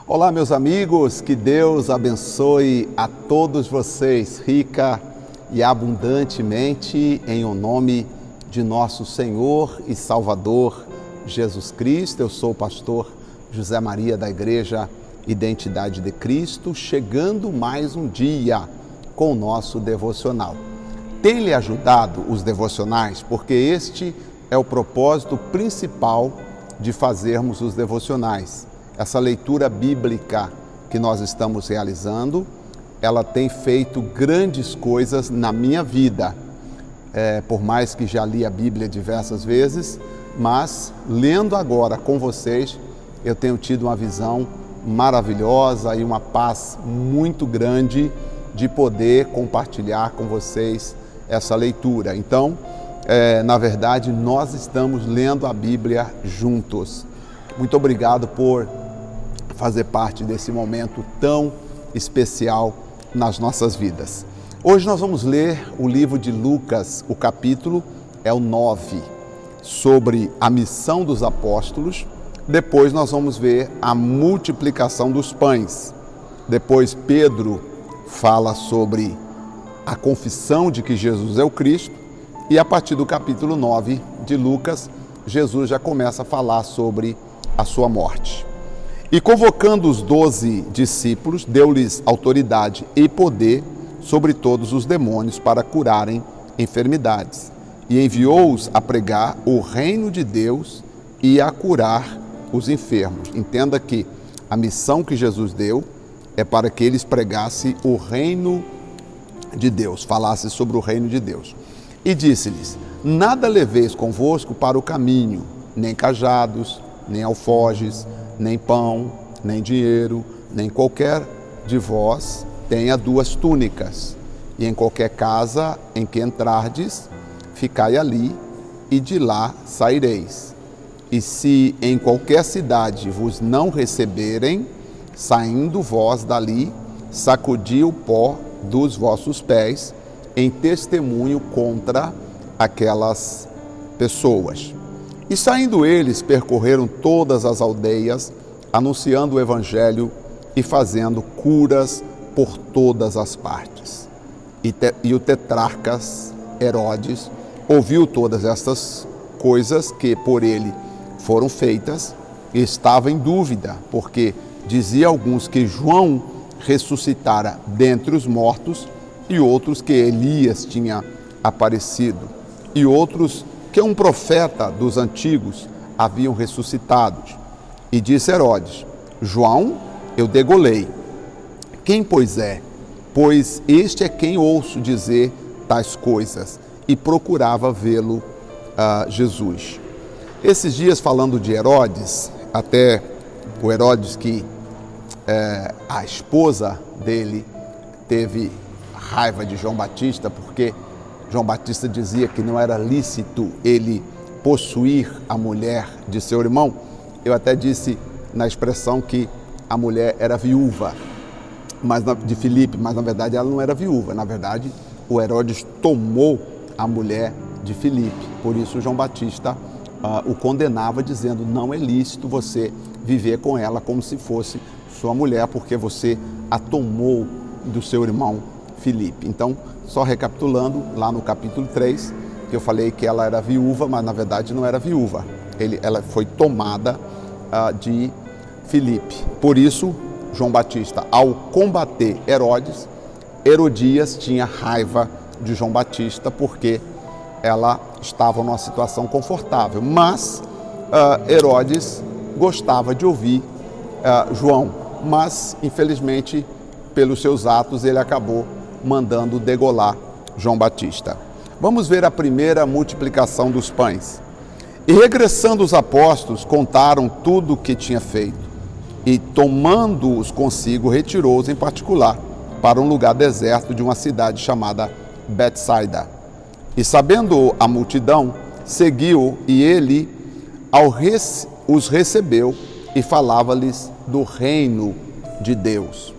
Olá, meus amigos, que Deus abençoe a todos vocês, rica e abundantemente, em o nome de nosso Senhor e Salvador Jesus Cristo. Eu sou o pastor José Maria da Igreja Identidade de Cristo, chegando mais um dia com o nosso devocional. Tem lhe ajudado os devocionais? Porque este é o propósito principal de fazermos os devocionais. Essa leitura bíblica que nós estamos realizando, ela tem feito grandes coisas na minha vida. Por mais que já li a Bíblia diversas vezes, mas lendo agora com vocês, eu tenho tido uma visão maravilhosa e uma paz muito grande de poder compartilhar com vocês essa leitura. Então, na verdade, nós estamos lendo a Bíblia juntos. Muito obrigado por fazer parte desse momento tão especial nas nossas vidas. Hoje nós vamos ler o livro de Lucas, o capítulo é o 9, sobre a missão dos apóstolos. Depois nós vamos ver a multiplicação dos pães. Depois Pedro fala sobre a confissão de que Jesus é o Cristo. E a partir do capítulo 9 de Lucas, Jesus já começa a falar sobre a sua morte. E convocando os 12 discípulos, deu-lhes autoridade e poder sobre todos os demônios para curarem enfermidades. E enviou-os a pregar o reino de Deus e a curar os enfermos. Entenda que a missão que Jesus deu é para que eles pregassem o reino de Deus, falassem sobre o reino de Deus. E disse-lhes: nada leveis convosco para o caminho, nem cajados, nem alforjes, nem pão, nem dinheiro, nem qualquer de vós tenha duas túnicas. E em qualquer casa em que entrardes, ficai ali, e de lá saireis. E se em qualquer cidade vos não receberem, saindo vós dali, sacudi o pó dos vossos pés, em testemunho contra aquelas pessoas. E saindo eles, percorreram todas as aldeias, anunciando o evangelho e fazendo curas por todas as partes. E o tetrarcas Herodes ouviu todas estas coisas que por ele foram feitas e estava em dúvida, porque dizia alguns que João ressuscitara dentre os mortos, e outros que Elias tinha aparecido, e outros que um profeta dos antigos haviam ressuscitado. E disse Herodes: João eu degolei. Quem, pois é? Pois este é quem ouço dizer tais coisas. E procurava vê-lo Jesus. Esses dias, falando de Herodes, até o Herodes que a esposa dele teve raiva de João Batista, porque João Batista dizia que não era lícito ele possuir a mulher de seu irmão. Eu até disse na expressão que a mulher era viúva de Filipe, mas na verdade ela não era viúva. Na verdade, o Herodes tomou a mulher de Filipe. Por isso João Batista o condenava, dizendo: não é lícito você viver com ela como se fosse sua mulher, porque você a tomou do seu irmão Filipe. Então, só recapitulando, lá no capítulo 3, que eu falei que ela era viúva, mas na verdade não era viúva. Ela foi tomada de Filipe. Por isso, João Batista, ao combater Herodes, Herodias tinha raiva de João Batista, porque ela estava numa situação confortável. Mas Herodes gostava de ouvir João, mas infelizmente, pelos seus atos, ele acabou mandando degolar João Batista. Vamos ver a primeira multiplicação dos pães. E regressando os apóstolos, contaram tudo o que tinha feito, e tomando-os consigo, retirou-os em particular para um lugar deserto de uma cidade chamada Betsaida. E sabendo a multidão, seguiu, e ele os recebeu e falava-lhes do reino de Deus.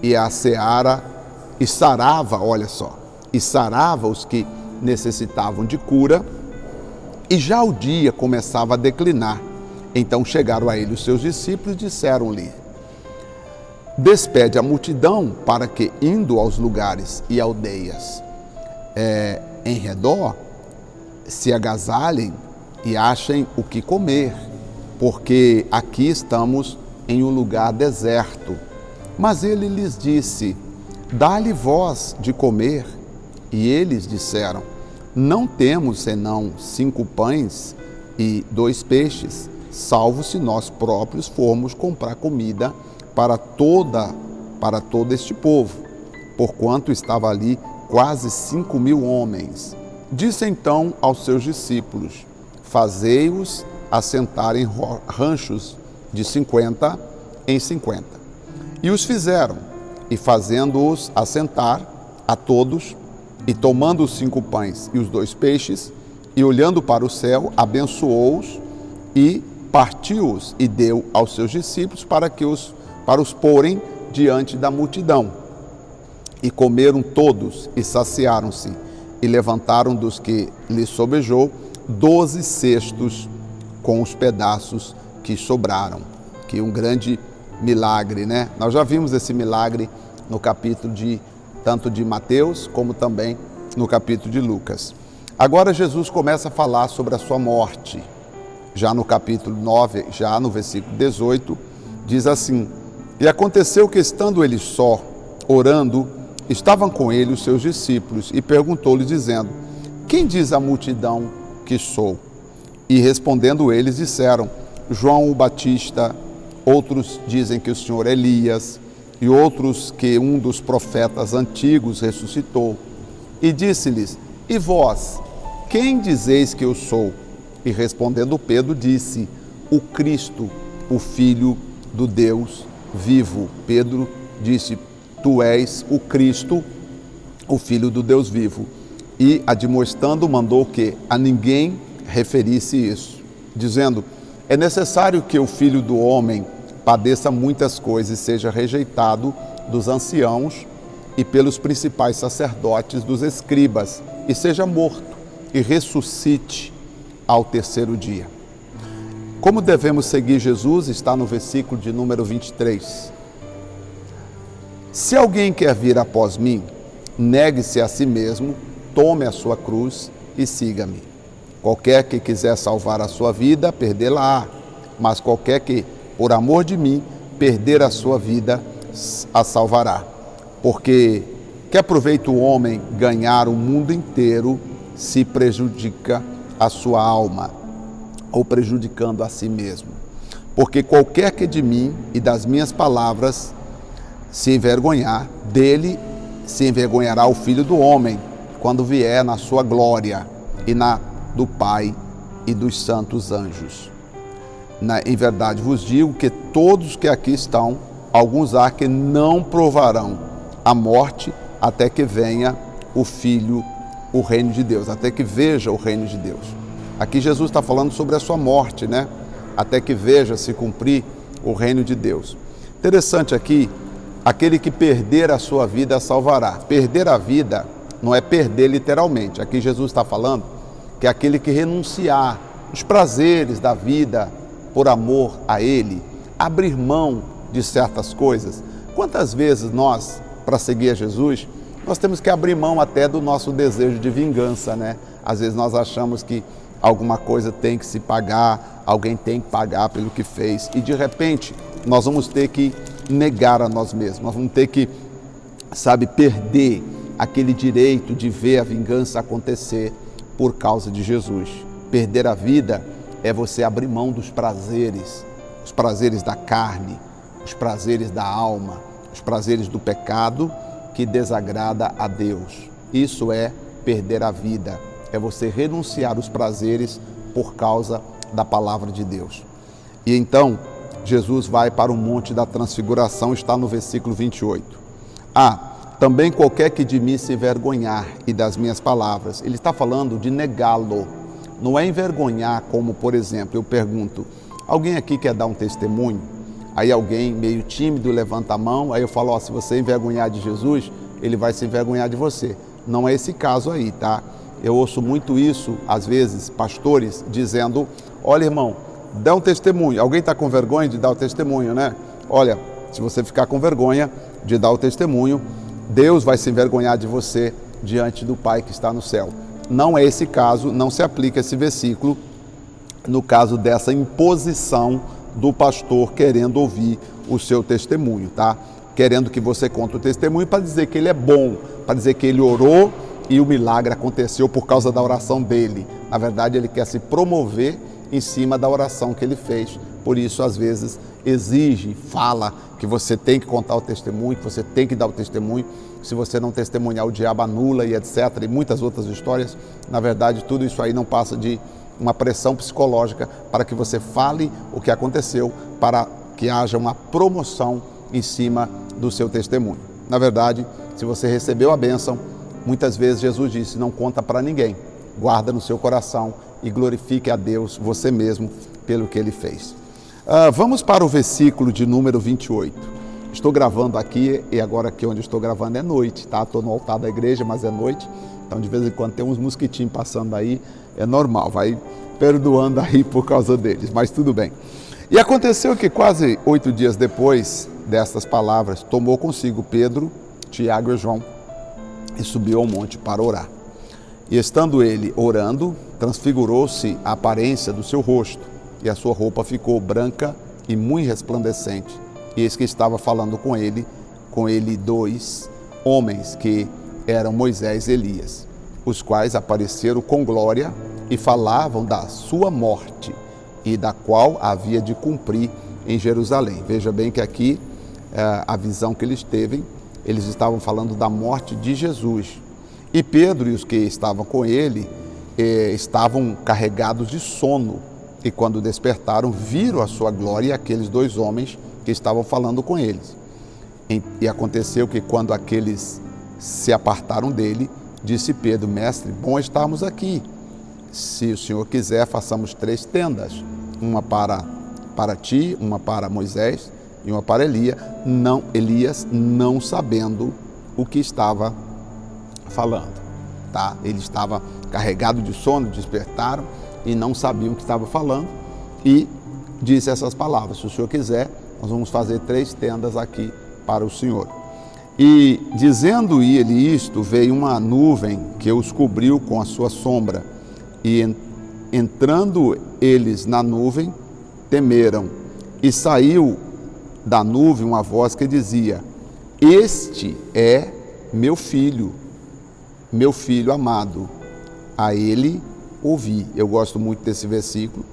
E a seara e sarava, olha só, e sarava os que necessitavam de cura, e já o dia começava a declinar. Então chegaram a ele os seus discípulos e disseram-lhe: despede a multidão para que, indo aos lugares e aldeias em redor, se agasalhem e achem o que comer, porque aqui estamos em um lugar deserto. Mas ele lhes disse: dá-lhe vós de comer. E eles disseram: não temos senão 5 pães e 2 peixes, salvo se nós próprios formos comprar comida para todo este povo, porquanto estava ali quase 5.000 homens. Disse então aos seus discípulos: fazei-os assentar em ranchos de 50 em 50. E os fizeram, e fazendo-os assentar a todos, e tomando os 5 pães e os 2 peixes, e olhando para o céu, abençoou-os e partiu-os e deu aos seus discípulos para os porem diante da multidão. E comeram todos e saciaram-se, e levantaram dos que lhes sobejou 12 cestos com os pedaços que sobraram. Que um grande milagre, né? Nós já vimos esse milagre no capítulo tanto de Mateus como também no capítulo de Lucas. Agora Jesus começa a falar sobre a sua morte. Já no capítulo 9, já no versículo 18, diz assim: e aconteceu que, estando ele só, orando, estavam com ele os seus discípulos, e perguntou-lhes, dizendo: quem diz a multidão que sou? E respondendo eles, disseram: João o Batista, outros dizem que o Senhor é Elias, e outros que um dos profetas antigos ressuscitou. E disse-lhes: e vós, quem dizeis que eu sou? E respondendo Pedro, disse: o Cristo, o Filho do Deus vivo. Pedro disse: tu és o Cristo, o Filho do Deus vivo. E, admoestando, mandou que a ninguém referisse isso, dizendo: é necessário que o Filho do Homem padeça muitas coisas e seja rejeitado dos anciãos e pelos principais sacerdotes, dos escribas, e seja morto e ressuscite ao terceiro dia. Como devemos seguir Jesus está no versículo de número 23. Se alguém quer vir após mim, negue-se a si mesmo, tome a sua cruz e siga-me. Qualquer que quiser salvar a sua vida, perdê-la-á, mas qualquer que, por amor de mim, perder a sua vida, a salvará. Porque que aproveita o homem ganhar o mundo inteiro se prejudica a sua alma, ou prejudicando a si mesmo? Porque qualquer que de mim e das minhas palavras se envergonhar, dele se envergonhará o Filho do Homem, quando vier na sua glória e na do Pai e dos santos anjos. Em verdade vos digo que todos que aqui estão, alguns há que não provarão a morte até que venha o Filho, o reino de Deus, até que veja o reino de Deus. Aqui Jesus está falando sobre a sua morte, né? Até que veja se cumprir o reino de Deus. Interessante aqui, aquele que perder a sua vida salvará. Perder a vida não é perder literalmente. Aqui Jesus está falando que é aquele que renunciar os prazeres da vida por amor a Ele, abrir mão de certas coisas. Quantas vezes nós, para seguir a Jesus, nós temos que abrir mão até do nosso desejo de vingança, né? Às vezes nós achamos que alguma coisa tem que se pagar, alguém tem que pagar pelo que fez, e de repente nós vamos ter que negar a nós mesmos, nós vamos ter que, perder aquele direito de ver a vingança acontecer por causa de Jesus. Perder a vida é você abrir mão dos prazeres, os prazeres da carne, os prazeres da alma, os prazeres do pecado que desagrada a Deus. Isso é perder a vida, é você renunciar os prazeres por causa da palavra de Deus. E então, Jesus vai para o Monte da Transfiguração, está no versículo 28. Também qualquer que de mim se envergonhar e das minhas palavras. Ele está falando de negá-lo. Não é envergonhar como, por exemplo, eu pergunto: alguém aqui quer dar um testemunho? Aí alguém meio tímido levanta a mão, aí eu falo: se você envergonhar de Jesus, ele vai se envergonhar de você. Não é esse caso aí, tá? Eu ouço muito isso, às vezes, pastores dizendo: olha, irmão, dá um testemunho. Alguém está com vergonha de dar o testemunho, né? Olha, Se você ficar com vergonha de dar o testemunho, Deus vai se envergonhar de você diante do Pai que está no céu. Não é esse caso, não se aplica esse versículo no caso dessa imposição do pastor querendo ouvir o seu testemunho, tá? Querendo que você conte o testemunho para dizer que ele é bom, para dizer que ele orou e o milagre aconteceu por causa da oração dele. Na verdade, ele quer se promover em cima da oração que ele fez. Por isso, às vezes, exige, fala que você tem que contar o testemunho, que você tem que dar o testemunho. Se você não testemunhar, o diabo anula e etc. E muitas outras histórias. Na verdade, tudo isso aí não passa de uma pressão psicológica para que você fale o que aconteceu, para que haja uma promoção em cima do seu testemunho. Na verdade, se você recebeu a bênção, muitas vezes Jesus disse, não conta para ninguém, guarda no seu coração e glorifique a Deus, você mesmo, pelo que ele fez. Vamos para o versículo de número 28. Estou gravando aqui e agora aqui onde estou gravando é noite, tá? Estou no altar da igreja, mas é noite, então de vez em quando tem uns mosquitinhos passando aí, é normal, vai perdoando aí por causa deles, mas tudo bem. E aconteceu que quase 8 dias depois destas palavras, tomou consigo Pedro, Tiago e João e subiu ao monte para orar. E estando ele orando, transfigurou-se a aparência do seu rosto e a sua roupa ficou branca e muito resplandecente. E eis que estava falando com ele 2 homens que eram Moisés e Elias, os quais apareceram com glória e falavam da sua morte e da qual havia de cumprir em Jerusalém. Veja bem que aqui a visão que eles teve, eles estavam falando da morte de Jesus. E Pedro e os que estavam com ele estavam carregados de sono. E quando despertaram, viram a sua glória e aqueles 2 homens que estavam falando com eles. E aconteceu que quando aqueles se apartaram dele, disse Pedro, mestre, bom estarmos aqui. Se o Senhor quiser, façamos 3 tendas, uma para ti, uma para Moisés e uma para Elias, não sabendo o que estava falando. Tá? Ele estava carregado de sono, despertaram e não sabiam o que estava falando e disse essas palavras, se o Senhor quiser, nós vamos fazer 3 tendas aqui para o Senhor. E dizendo ele isto, veio uma nuvem que os cobriu com a sua sombra. E entrando eles na nuvem, temeram. E saiu da nuvem uma voz que dizia, este é meu filho amado, a ele ouvi. Eu gosto muito desse versículo,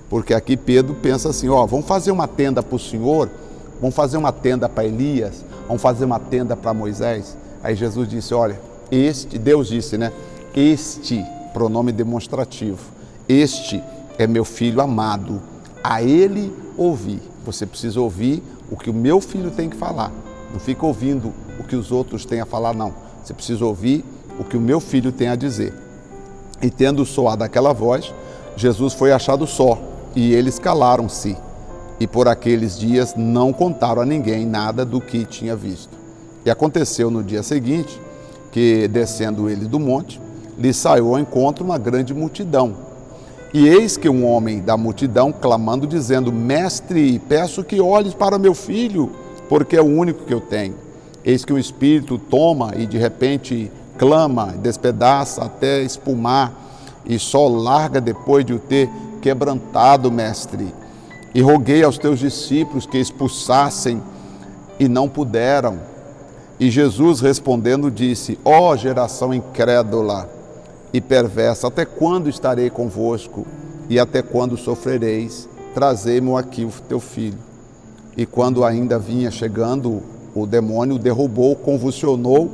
porque aqui Pedro pensa assim, vamos fazer uma tenda para o Senhor, vamos fazer uma tenda para Elias, vamos fazer uma tenda para Moisés. Aí Jesus disse, olha, Deus disse, né? Este, pronome demonstrativo, este é meu filho amado, a ele ouvi. Você precisa ouvir o que o meu filho tem que falar. Não fica ouvindo o que os outros têm a falar, não. Você precisa ouvir o que o meu filho tem a dizer. E tendo soado aquela voz, Jesus foi achado só, e eles calaram-se. E por aqueles dias não contaram a ninguém nada do que tinha visto. E aconteceu no dia seguinte, que descendo ele do monte, lhe saiu ao encontro uma grande multidão. E eis que um homem da multidão, clamando, dizendo, mestre, peço que olhes para meu filho, porque é o único que eu tenho. Eis que o espírito toma e de repente clama, despedaça até espumar, e só larga depois de o ter quebrantado, mestre. E roguei aos teus discípulos que expulsassem, e não puderam. E Jesus respondendo disse, ó geração incrédula e perversa, até quando estarei convosco? E até quando sofrereis? Trazei-mo aqui o teu filho. E quando ainda vinha chegando, o demônio o derrubou, convulsionou.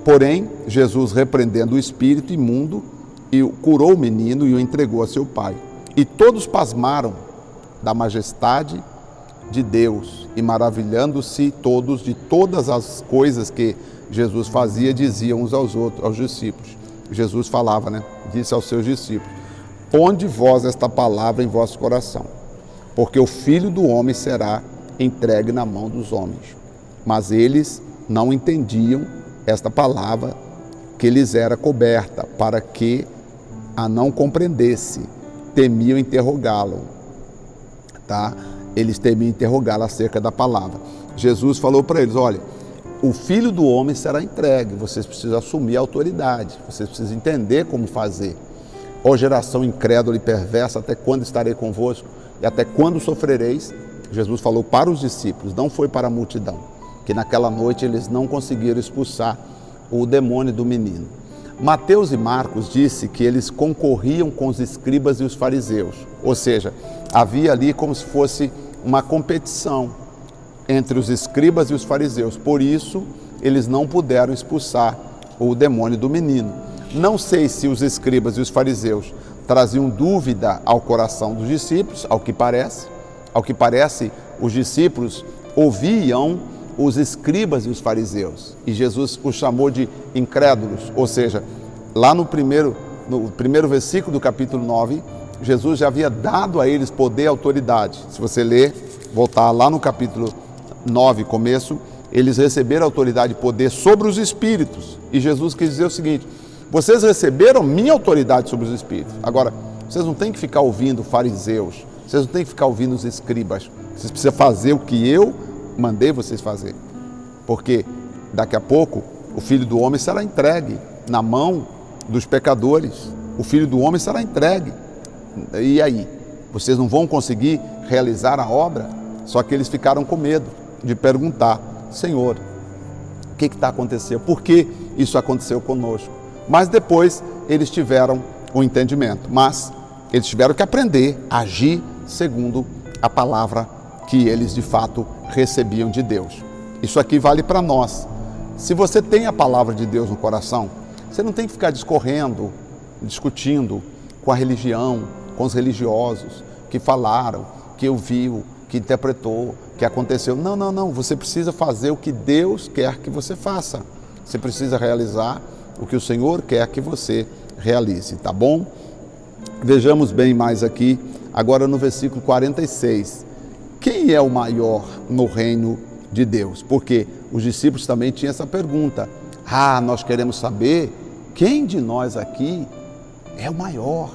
Porém, Jesus, repreendendo o espírito imundo, e curou o menino e o entregou a seu pai. E todos pasmaram da majestade de Deus e maravilhando-se todos de todas as coisas que Jesus fazia, diziam uns aos outros, aos discípulos. Jesus falava, né? Disse aos seus discípulos, ponde vós esta palavra em vosso coração, porque o Filho do Homem será entregue na mão dos homens. Mas eles não entendiam esta palavra que lhes era coberta, para que a não compreendesse, temiam interrogá-lo. Tá? Eles temiam interrogá-lo acerca da palavra. Jesus falou para eles, olha, o Filho do Homem será entregue, vocês precisam assumir a autoridade, vocês precisam entender como fazer. Ó geração incrédula e perversa, até quando estarei convosco e até quando sofrereis? Jesus falou para os discípulos, não foi para a multidão, que naquela noite eles não conseguiram expulsar o demônio do menino. Mateus e Marcos disse que eles concorriam com os escribas e os fariseus, ou seja, havia ali como se fosse uma competição entre os escribas e os fariseus, por isso eles não puderam expulsar o demônio do menino. Não sei se os escribas e os fariseus traziam dúvida ao coração dos discípulos, ao que parece, os discípulos ouviam os escribas e os fariseus, e Jesus os chamou de incrédulos, ou seja, lá no primeiro versículo do capítulo 9, Jesus já havia dado a eles poder e autoridade. Se você ler, voltar lá no capítulo 9, começo, eles receberam autoridade e poder sobre os espíritos, e Jesus quis dizer o seguinte, vocês receberam minha autoridade sobre os espíritos, agora, vocês não têm que ficar ouvindo fariseus, vocês não têm que ficar ouvindo os escribas, vocês precisam fazer o que eu mandei vocês fazer, porque daqui a pouco o Filho do Homem será entregue na mão dos pecadores, o Filho do Homem será entregue, e aí? Vocês não vão conseguir realizar a obra? Só que eles ficaram com medo de perguntar, Senhor, o que está acontecendo? Por que isso aconteceu conosco? Mas depois eles tiveram o entendimento, mas eles tiveram que aprender a agir segundo a palavra que eles de fato recebiam de Deus. Isso aqui vale para nós. Se você tem a palavra de Deus no coração, você não tem que ficar discorrendo, discutindo com a religião, com os religiosos que falaram, que ouviu, que interpretou, que aconteceu. Não, não, não. Você precisa fazer o que Deus quer que você faça. Você precisa realizar o que o Senhor quer que você realize, tá bom? Vejamos bem mais aqui, agora no versículo 46. Quem é o maior no reino de Deus? Porque os discípulos também tinham essa pergunta. Nós queremos saber quem de nós aqui é o maior.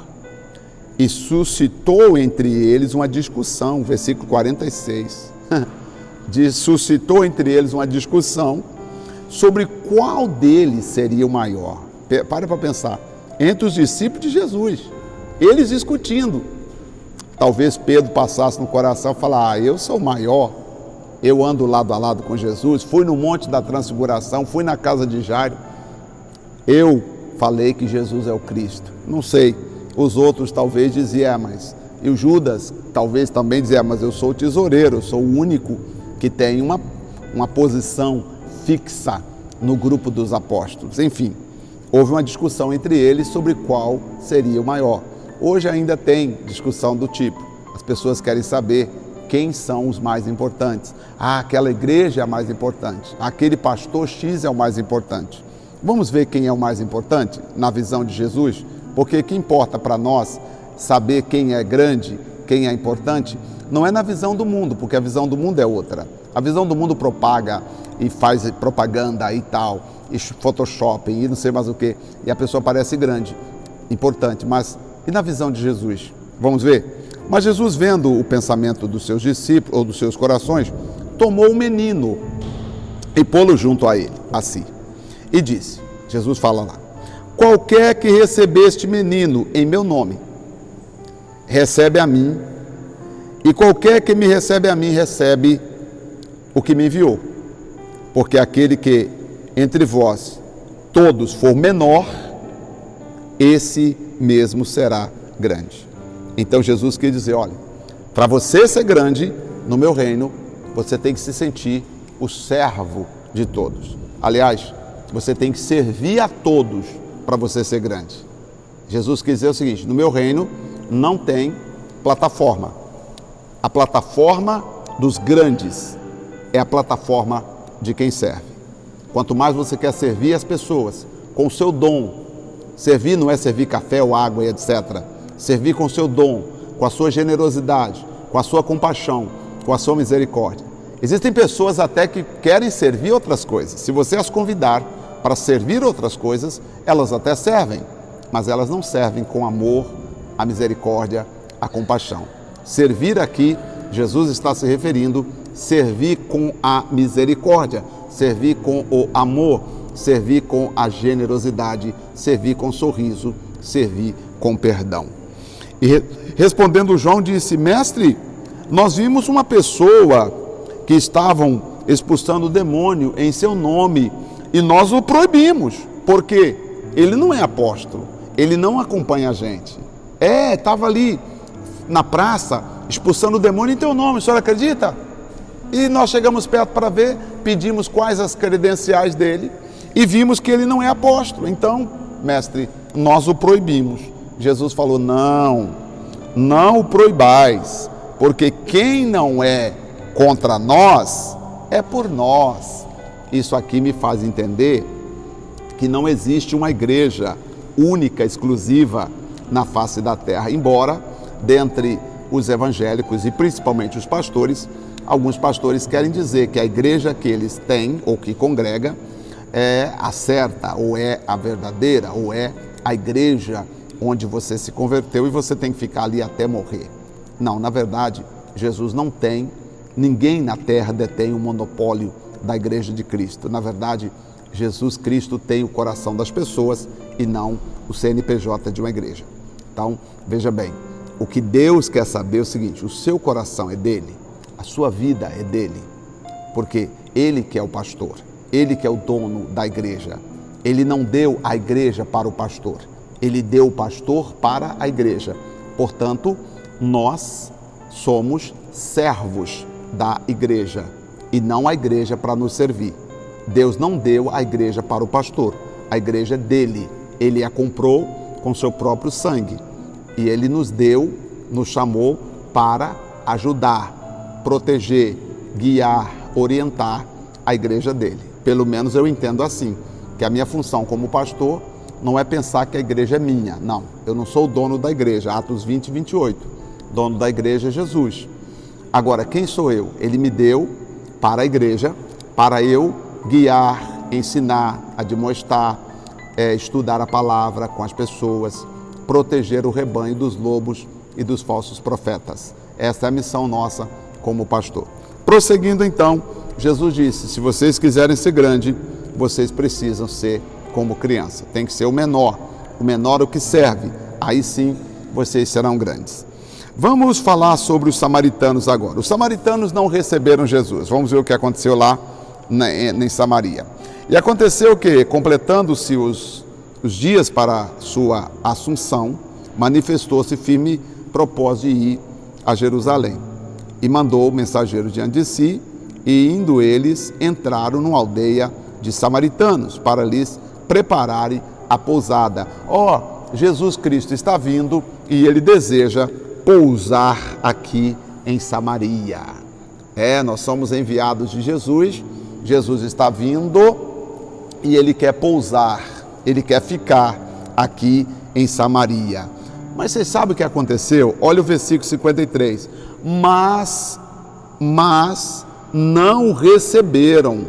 E suscitou entre eles uma discussão, versículo 46. Suscitou entre eles uma discussão sobre qual deles seria o maior. Para pensar, entre os discípulos de Jesus, eles discutindo. Talvez Pedro passasse no coração e falasse, eu sou o maior, eu ando lado a lado com Jesus, fui no Monte da Transfiguração, fui na casa de Jairo, eu falei que Jesus é o Cristo. Não sei, os outros talvez diziam, mas... E o Judas talvez também dizia, mas eu sou o tesoureiro, eu sou o único que tem uma posição fixa no grupo dos apóstolos. Enfim, houve uma discussão entre eles sobre qual seria o maior. Hoje ainda tem discussão do tipo, as pessoas querem saber quem são os mais importantes. Aquela igreja é a mais importante, aquele pastor X é o mais importante. Vamos ver quem é o mais importante na visão de Jesus? Porque o que importa para nós saber quem é grande, quem é importante, não é na visão do mundo, porque a visão do mundo é outra. A visão do mundo propaga e faz propaganda e tal, e Photoshop e não sei mais o que, e a pessoa parece grande, importante, mas e na visão de Jesus? Vamos ver? Mas Jesus, vendo o pensamento dos seus discípulos, ou dos seus corações, tomou o menino e pô-lo junto a ele, a si, e disse, Jesus fala lá, qualquer que receber este menino em meu nome, recebe a mim, e qualquer que me recebe a mim, recebe o que me enviou. Porque aquele que entre vós todos for menor, esse mesmo será grande. Então Jesus quer dizer, olha, para você ser grande no meu reino, você tem que se sentir o servo de todos. Aliás, você tem que servir a todos para você ser grande. Jesus quer dizer o seguinte, no meu reino não tem plataforma. A plataforma dos grandes é a plataforma de quem serve. Quanto mais você quer servir as pessoas com o seu dom, servir não é servir café ou água e etc. Servir com o seu dom, com a sua generosidade, com a sua compaixão, com a sua misericórdia. Existem pessoas até que querem servir outras coisas. Se você as convidar para servir outras coisas, elas até servem, mas elas não servem com amor, a misericórdia, a compaixão. Servir aqui, Jesus está se referindo servir com a misericórdia, servir com o amor, servir com a generosidade, servir com sorriso, servir com perdão. E respondendo João disse: mestre, nós vimos uma pessoa que estavam expulsando o demônio em seu nome e nós o proibimos, porque ele não é apóstolo, ele não acompanha a gente. Estava ali na praça expulsando o demônio em teu nome, o senhor acredita? E nós chegamos perto para ver, pedimos quais as credenciais dele e vimos que ele não é apóstolo. Então, mestre, nós o proibimos. Jesus falou: não o proibais, porque quem não é contra nós é por nós. Isso aqui me faz entender que não existe uma igreja única, exclusiva na face da terra, embora dentre os evangélicos e principalmente os pastores, alguns pastores querem dizer que a igreja que eles têm ou que congrega é a certa, ou é a verdadeira, ou é a igreja onde você se converteu e você tem que ficar ali até morrer. Não, na verdade, Jesus não tem, ninguém na terra detém o monopólio da igreja de Cristo. Na verdade, Jesus Cristo tem o coração das pessoas e não o CNPJ de uma igreja. Então, veja bem, o que Deus quer saber é o seguinte: o seu coração é dele, a sua vida é dele, porque ele que é o pastor, ele que é o dono da igreja. Ele não deu a igreja para o pastor, ele deu o pastor para a igreja. Portanto, nós somos servos da igreja e não a igreja para nos servir. Deus não deu a igreja para o pastor, a igreja é dele, ele a comprou com seu próprio sangue e ele nos deu, nos chamou para ajudar, proteger, guiar, orientar a igreja dele. Pelo menos eu entendo assim, que a minha função como pastor não é pensar que a igreja é minha, não, eu não sou o dono da igreja, Atos 20 e 28, dono da igreja é Jesus. Agora, quem sou eu? Ele me deu para a igreja, para eu guiar, ensinar, admoestar, estudar a palavra com as pessoas, proteger o rebanho dos lobos e dos falsos profetas. Essa é a missão nossa como pastor. Prosseguindo então, Jesus disse: se vocês quiserem ser grande, vocês precisam ser como criança. Tem que ser o menor o que serve. Aí sim vocês serão grandes. Vamos falar sobre os samaritanos agora. Os samaritanos não receberam Jesus. Vamos ver o que aconteceu lá em Samaria. E aconteceu que, completando-se os dias para sua assunção, manifestou-se firme propósito de ir a Jerusalém. E mandou o mensageiro diante de si, e indo eles, entraram numa aldeia de samaritanos, para lhes prepararem a pousada. Jesus Cristo está vindo e ele deseja pousar aqui em Samaria. Nós somos enviados de Jesus, Jesus está vindo e ele quer pousar, ele quer ficar aqui em Samaria. Mas vocês sabem o que aconteceu? Olha o versículo 53. Mas não receberam,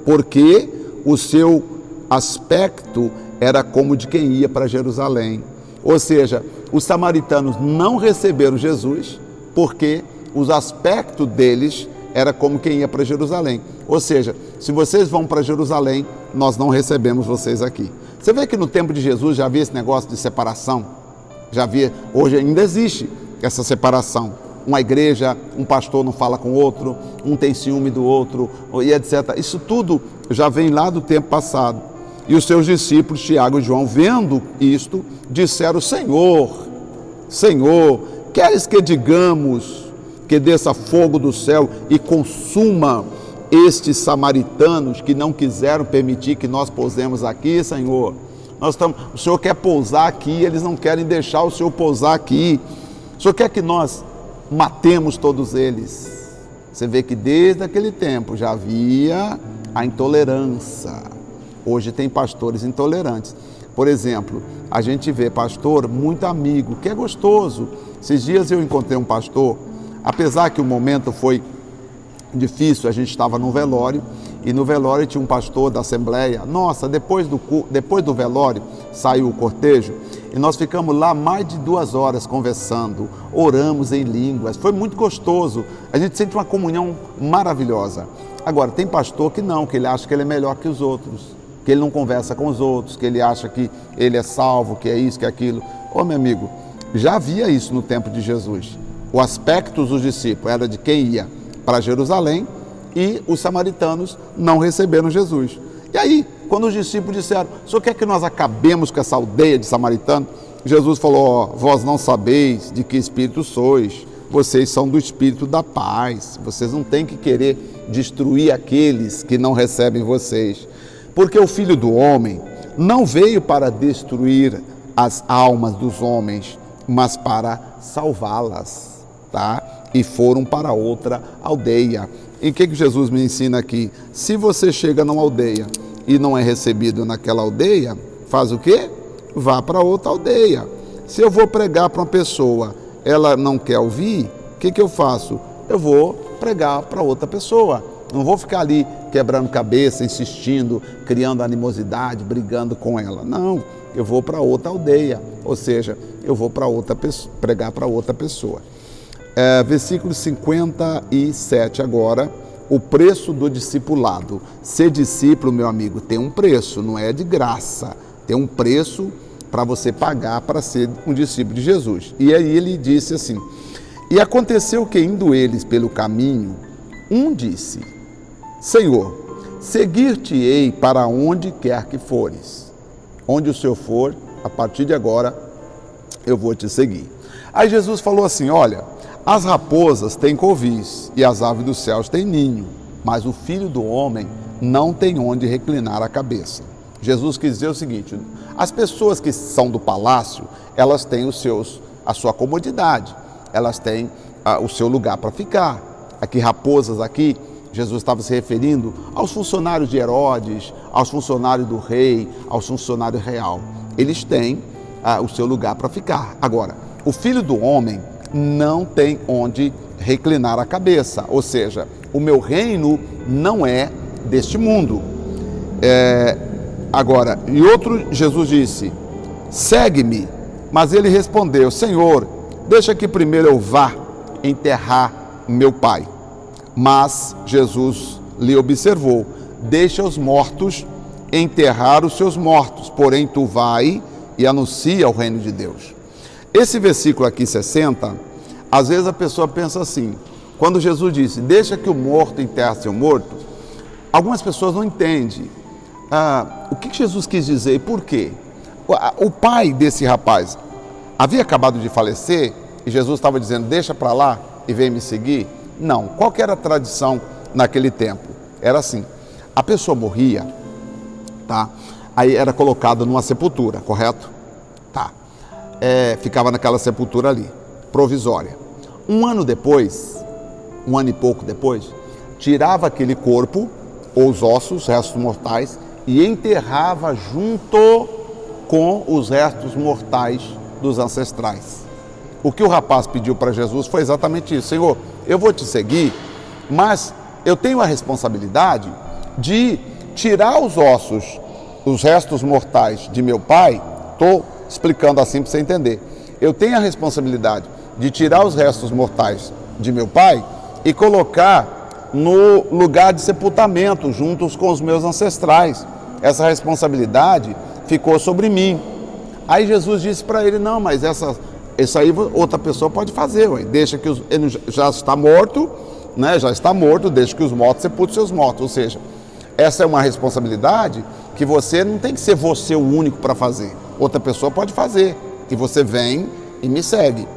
porque o seu aspecto era como de quem ia para Jerusalém. Ou seja, os samaritanos não receberam Jesus porque os aspectos deles era como quem ia para Jerusalém. Ou seja, se vocês vão para Jerusalém, nós não recebemos vocês aqui. Você vê que no tempo de Jesus já havia esse negócio de separação? Já havia, hoje ainda existe essa separação. Uma igreja, um pastor não fala com o outro, um tem ciúme do outro, e etc. Isso tudo já vem lá do tempo passado. E os seus discípulos, Tiago e João, vendo isto, disseram: Senhor, queres que digamos que desça fogo do céu e consuma estes samaritanos que não quiseram permitir que nós pousemos aqui, Senhor? O Senhor quer pousar aqui, eles não querem deixar o Senhor pousar aqui. O Senhor quer que nós matemos todos eles. Você vê que desde aquele tempo já havia a intolerância. Hoje tem pastores intolerantes. Por exemplo, a gente vê pastor muito amigo, que é gostoso. Esses dias eu encontrei um pastor, apesar que o momento foi difícil, a gente estava num velório, e no velório tinha um pastor da Assembleia. Nossa, depois do velório saiu o cortejo, e nós ficamos lá mais de 2 horas conversando, oramos em línguas, foi muito gostoso, a gente sente uma comunhão maravilhosa. Agora, tem pastor que não, que ele acha que ele é melhor que os outros, que ele não conversa com os outros, que ele acha que ele é salvo, que é isso, que é aquilo. Ô meu amigo, já havia isso no tempo de Jesus. O aspecto dos discípulos era de quem ia para Jerusalém, e os samaritanos não receberam Jesus. E aí, quando os discípulos disseram, o senhor quer que nós acabemos com essa aldeia de samaritanos? Jesus falou, ó, vós não sabeis de que espírito sois, vocês são do espírito da paz, vocês não têm que querer destruir aqueles que não recebem vocês, porque o Filho do Homem não veio para destruir as almas dos homens, mas para salvá-las, tá? E foram para outra aldeia. E o que Jesus me ensina aqui? Se você chega numa aldeia e não é recebido naquela aldeia, faz o quê? Vá para outra aldeia. Se eu vou pregar para uma pessoa, ela não quer ouvir, o que eu faço? Eu vou pregar para outra pessoa. Não vou ficar ali quebrando cabeça, insistindo, criando animosidade, brigando com ela. Não, eu vou para outra aldeia, ou seja, eu vou para outra pessoa, pregar para outra pessoa. Versículo 57 agora, o preço do discipulado. Ser discípulo, meu amigo, tem um preço, não é de graça, tem um preço para você pagar para ser um discípulo de Jesus. E aí ele disse assim, e aconteceu que indo eles pelo caminho, um disse, Senhor, seguir-te-ei para onde quer que fores. Onde o Senhor for, a partir de agora, eu vou te seguir. Aí Jesus falou assim, olha, as raposas têm covis e as aves dos céus têm ninho, mas o Filho do Homem não tem onde reclinar a cabeça. Jesus quis dizer o seguinte, as pessoas que são do palácio, elas têm a sua comodidade, elas têm o seu lugar para ficar. Aqui, raposas aqui, Jesus estava se referindo aos funcionários de Herodes, aos funcionários do rei, aos funcionários real. Eles têm o seu lugar para ficar. Agora, o Filho do Homem não tem onde reclinar a cabeça, ou seja, o meu reino não é deste mundo. Agora, e outro, Jesus disse, segue-me, mas ele respondeu, Senhor, deixa que primeiro eu vá enterrar meu pai. Mas Jesus lhe observou, deixa os mortos enterrar os seus mortos, porém tu vai e anuncia o reino de Deus. Esse versículo aqui, 60, às vezes a pessoa pensa assim, quando Jesus disse, deixa que o morto enterre seu morto, algumas pessoas não entendem o que Jesus quis dizer e por quê. O pai desse rapaz havia acabado de falecer e Jesus estava dizendo, deixa para lá e vem me seguir? Não. Qual que era a tradição naquele tempo? Era assim, a pessoa morria, tá? Aí era colocada numa sepultura, correto? Tá. Ficava naquela sepultura ali, provisória. Um ano e pouco depois, tirava aquele corpo, ou os ossos, restos mortais, e enterrava junto com os restos mortais dos ancestrais. O que o rapaz pediu para Jesus foi exatamente isso, Senhor, eu vou te seguir, mas eu tenho a responsabilidade de tirar os ossos, os restos mortais de meu pai, estou explicando assim para você entender, eu tenho a responsabilidade de tirar os restos mortais de meu pai e colocar no lugar de sepultamento, juntos com os meus ancestrais. Essa responsabilidade ficou sobre mim. Aí Jesus disse para ele, não, mas isso aí outra pessoa pode fazer, ué. Deixa que ele já está morto, né? Já está morto, deixa que os mortos sepultem seus mortos. Ou seja, essa é uma responsabilidade que você não tem que ser você o único para fazer. Outra pessoa pode fazer. E você vem e me segue.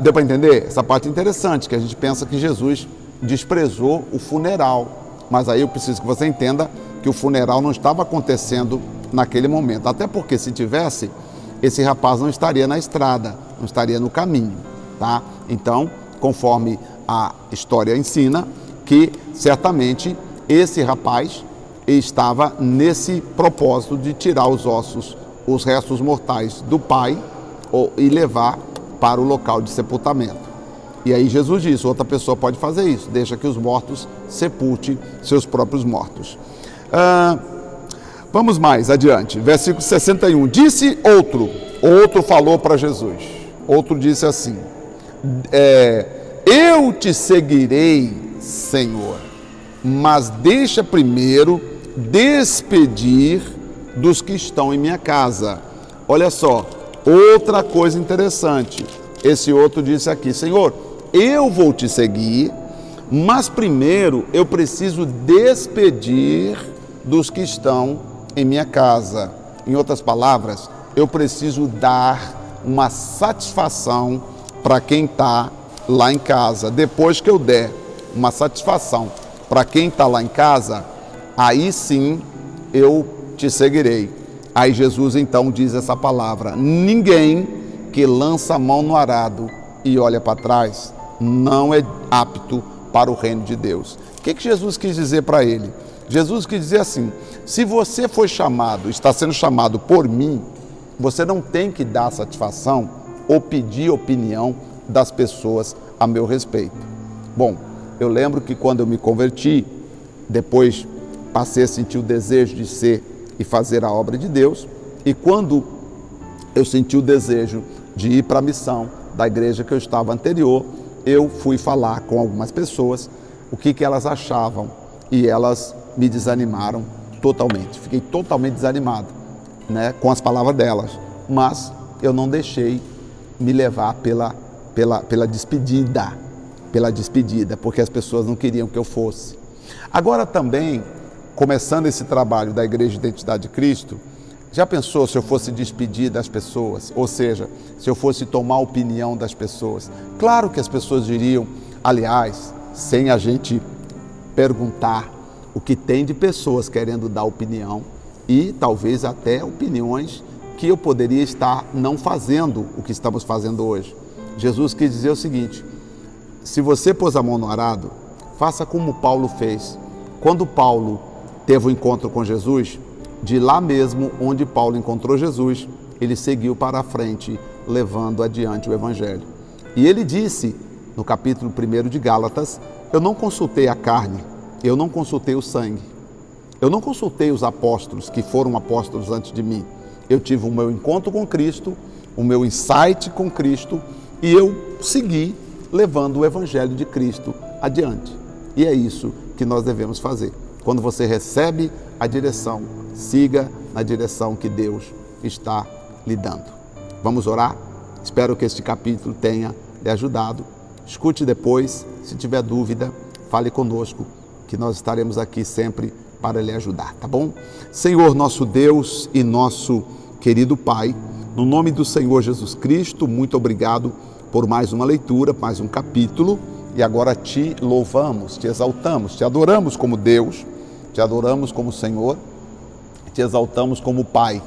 Deu para entender? Essa parte é interessante, que a gente pensa que Jesus desprezou o funeral. Mas aí eu preciso que você entenda que o funeral não estava acontecendo naquele momento. Até porque se tivesse, esse rapaz não estaria na estrada, não estaria no caminho, tá? Então, conforme a história ensina, que certamente esse rapaz estava nesse propósito de tirar os ossos, os restos mortais do pai e levar para o local de sepultamento. E aí Jesus disse, outra pessoa pode fazer isso, deixa que os mortos sepulte seus próprios mortos. Vamos mais adiante, versículo 61. Disse outro falou para Jesus, outro disse assim, eu te seguirei, Senhor, mas deixa primeiro despedir dos que estão em minha casa. Olha só, outra coisa interessante, esse outro disse aqui, Senhor, eu vou te seguir, mas primeiro eu preciso despedir dos que estão em minha casa. Em outras palavras, eu preciso dar uma satisfação para quem está lá em casa. Depois que eu der uma satisfação para quem está lá em casa, aí sim eu te seguirei. Aí Jesus então diz essa palavra, ninguém que lança a mão no arado e olha para trás não é apto para o reino de Deus. O que Jesus quis dizer para ele? Jesus quis dizer assim, se você foi chamado, está sendo chamado por mim, você não tem que dar satisfação ou pedir opinião das pessoas a meu respeito. Bom, eu lembro que quando eu me converti, depois passei a sentir o desejo de ser e fazer a obra de Deus, e quando eu senti o desejo de ir para a missão da igreja que eu estava anterior, eu fui falar com algumas pessoas o que elas achavam e elas me desanimaram totalmente. Fiquei totalmente desanimado, né, com as palavras delas, mas eu não deixei me levar pela despedida, porque as pessoas não queriam que eu fosse. Agora também, começando esse trabalho da Igreja de Identidade de Cristo, já pensou se eu fosse despedir das pessoas? Ou seja, se eu fosse tomar a opinião das pessoas? Claro que as pessoas diriam, aliás, sem a gente perguntar, o que tem de pessoas querendo dar opinião e talvez até opiniões que eu poderia estar não fazendo o que estamos fazendo hoje. Jesus quis dizer o seguinte, se você pôs a mão no arado, faça como Paulo fez. Quando Paulo teve um encontro com Jesus, de lá mesmo onde Paulo encontrou Jesus, ele seguiu para a frente, levando adiante o Evangelho. E ele disse, no capítulo 1 de Gálatas, eu não consultei a carne, eu não consultei o sangue, eu não consultei os apóstolos que foram apóstolos antes de mim. Eu tive o meu encontro com Cristo, o meu insight com Cristo, e eu segui levando o Evangelho de Cristo adiante. E é isso que nós devemos fazer. Quando você recebe a direção, siga na direção que Deus está lhe dando. Vamos orar? Espero que este capítulo tenha lhe ajudado. Escute depois, se tiver dúvida, fale conosco, que nós estaremos aqui sempre para lhe ajudar, tá bom? Senhor, nosso Deus e nosso querido Pai, no nome do Senhor Jesus Cristo, muito obrigado por mais uma leitura, mais um capítulo, e agora te louvamos, te exaltamos, te adoramos como Deus, te adoramos como Senhor, te exaltamos como Pai.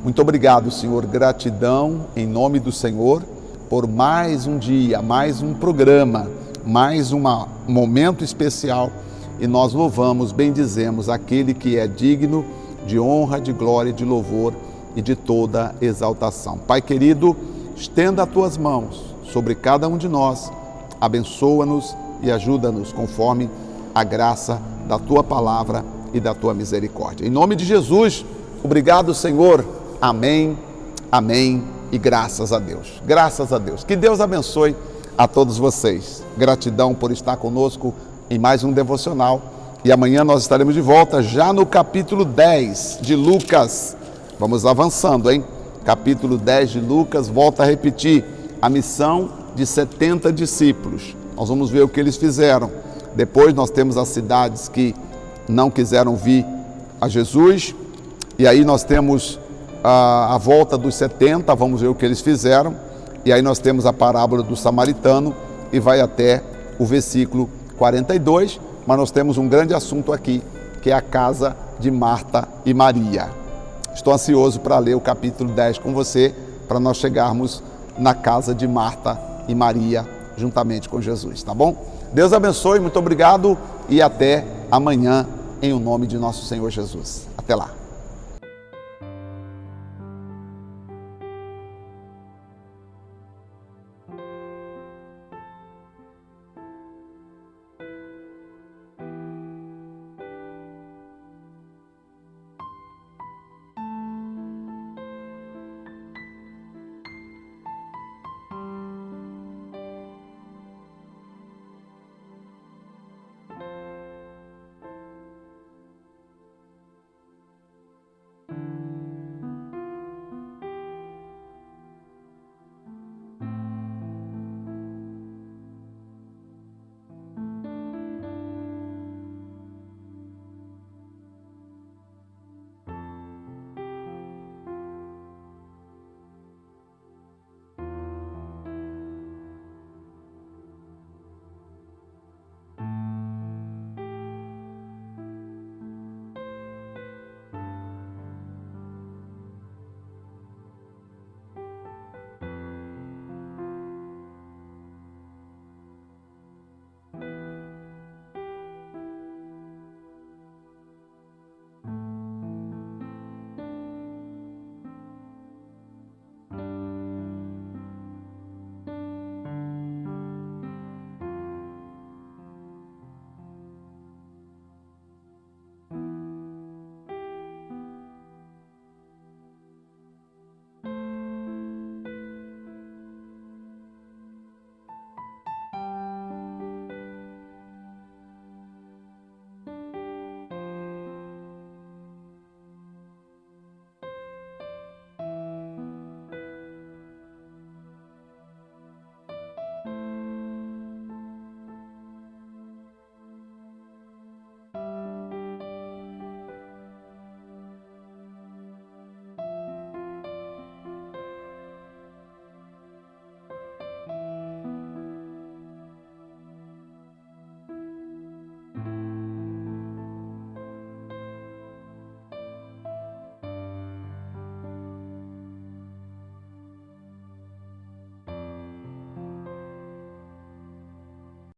Muito obrigado, Senhor, gratidão em nome do Senhor por mais um dia, mais um programa, mais um momento especial, e nós louvamos, bendizemos aquele que é digno de honra, de glória, de louvor e de toda exaltação. Pai querido, estenda as tuas mãos sobre cada um de nós, abençoa-nos e ajuda-nos conforme a graça da tua palavra e da tua misericórdia. Em nome de Jesus, obrigado, Senhor. Amém, amém e graças a Deus. Graças a Deus. Que Deus abençoe a todos vocês. Gratidão por estar conosco em mais um devocional. E amanhã nós estaremos de volta já no capítulo 10 de Lucas. Vamos avançando, hein? Capítulo 10 de Lucas, volta a repetir, a missão de 70 discípulos. Nós vamos ver o que eles fizeram. Depois nós temos as cidades que não quiseram vir a Jesus. E aí nós temos a volta dos 70, vamos ver o que eles fizeram. E aí nós temos a parábola do samaritano e vai até o versículo 42. Mas nós temos um grande assunto aqui, que é a casa de Marta e Maria. Estou ansioso para ler o capítulo 10 com você, para nós chegarmos na casa de Marta e Maria, juntamente com Jesus, tá bom? Deus abençoe, muito obrigado e até amanhã, em o nome de nosso Senhor Jesus. Até lá.